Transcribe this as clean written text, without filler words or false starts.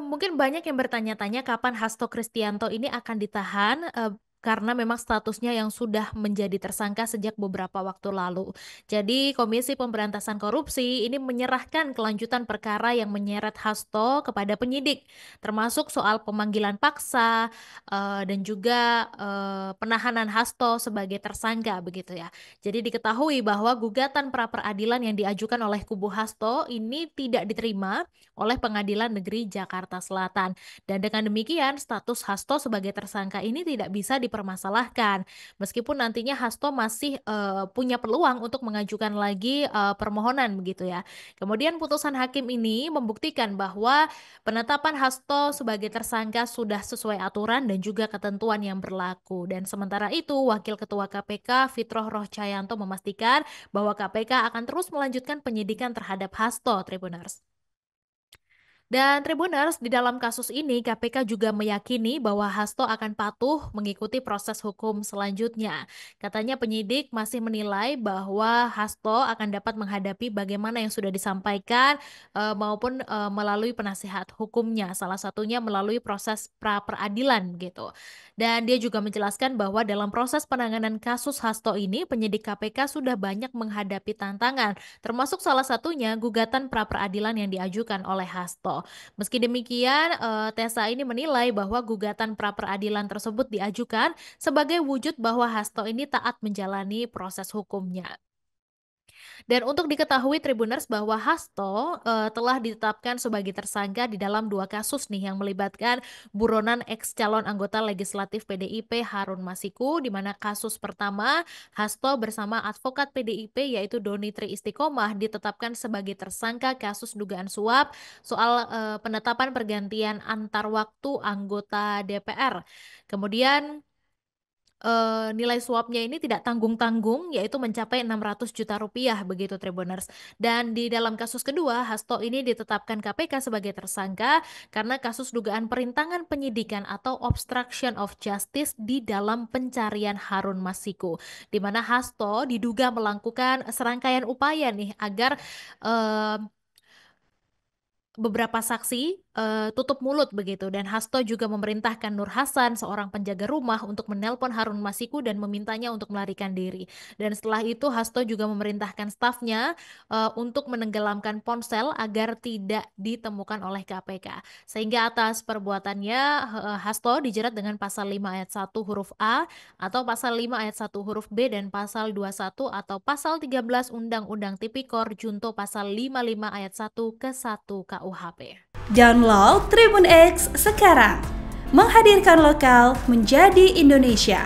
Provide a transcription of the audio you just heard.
Mungkin banyak yang bertanya-tanya kapan Hasto Kristianto ini akan ditahan, karena memang statusnya yang sudah menjadi tersangka sejak beberapa waktu lalu. Jadi Komisi Pemberantasan Korupsi ini menyerahkan kelanjutan perkara yang menyeret Hasto kepada penyidik, termasuk soal pemanggilan paksa, dan juga, penahanan Hasto sebagai tersangka begitu ya. Jadi diketahui bahwa gugatan pra peradilan yang diajukan oleh kubu Hasto ini tidak diterima oleh Pengadilan Negeri Jakarta Selatan. Dan dengan demikian, status Hasto sebagai tersangka ini tidak bisa dipermasalahkan. Meskipun nantinya Hasto masih punya peluang untuk mengajukan lagi permohonan begitu ya. Kemudian putusan hakim ini membuktikan bahwa penetapan Hasto sebagai tersangka sudah sesuai aturan dan juga ketentuan yang berlaku. Dan sementara itu, Wakil Ketua KPK Fitroh Rohcayanto memastikan bahwa KPK akan terus melanjutkan penyidikan terhadap Hasto, Tribuners. Dan Tribuners, di dalam kasus ini KPK juga meyakini bahwa Hasto akan patuh mengikuti proses hukum selanjutnya. Katanya penyidik masih menilai bahwa Hasto akan dapat menghadapi bagaimana yang sudah disampaikan, maupun melalui penasihat hukumnya, salah satunya melalui proses pra peradilan gitu. Dan dia juga menjelaskan bahwa dalam proses penanganan kasus Hasto ini penyidik KPK sudah banyak menghadapi tantangan, termasuk salah satunya gugatan pra peradilan yang diajukan oleh Hasto. Meski demikian, Tessa ini menilai bahwa gugatan pra peradilan tersebut diajukan sebagai wujud bahwa Hasto ini taat menjalani proses hukumnya. Dan untuk diketahui Tribuners bahwa Hasto telah ditetapkan sebagai tersangka di dalam dua kasus nih yang melibatkan buronan ex calon anggota legislatif PDIP Harun Masiku, di mana kasus pertama Hasto bersama advokat PDIP yaitu Doni Tri Istiqomah ditetapkan sebagai tersangka kasus dugaan suap soal penetapan pergantian antar waktu anggota DPR. Kemudian nilai suapnya ini tidak tanggung-tanggung, yaitu mencapai 600 juta rupiah begitu Tribuners. Dan di dalam kasus kedua, Hasto ini ditetapkan KPK sebagai tersangka karena kasus dugaan perintangan penyidikan atau obstruction of justice di dalam pencarian Harun Masiku, di mana Hasto diduga melakukan serangkaian upaya nih agar eh, beberapa saksi tutup mulut begitu, dan Hasto juga memerintahkan Nur Hasan seorang penjaga rumah untuk menelpon Harun Masiku dan memintanya untuk melarikan diri. Dan setelah itu Hasto juga memerintahkan stafnya untuk menenggelamkan ponsel agar tidak ditemukan oleh KPK. Sehingga atas perbuatannya Hasto dijerat dengan pasal 5 ayat 1 huruf A atau pasal 5 ayat 1 huruf B dan pasal 21 atau pasal 13 Undang-Undang Tipikor junto pasal 55 ayat 1 ke 1 KUHP. Download Tribun X sekarang, menghadirkan lokal menjadi Indonesia.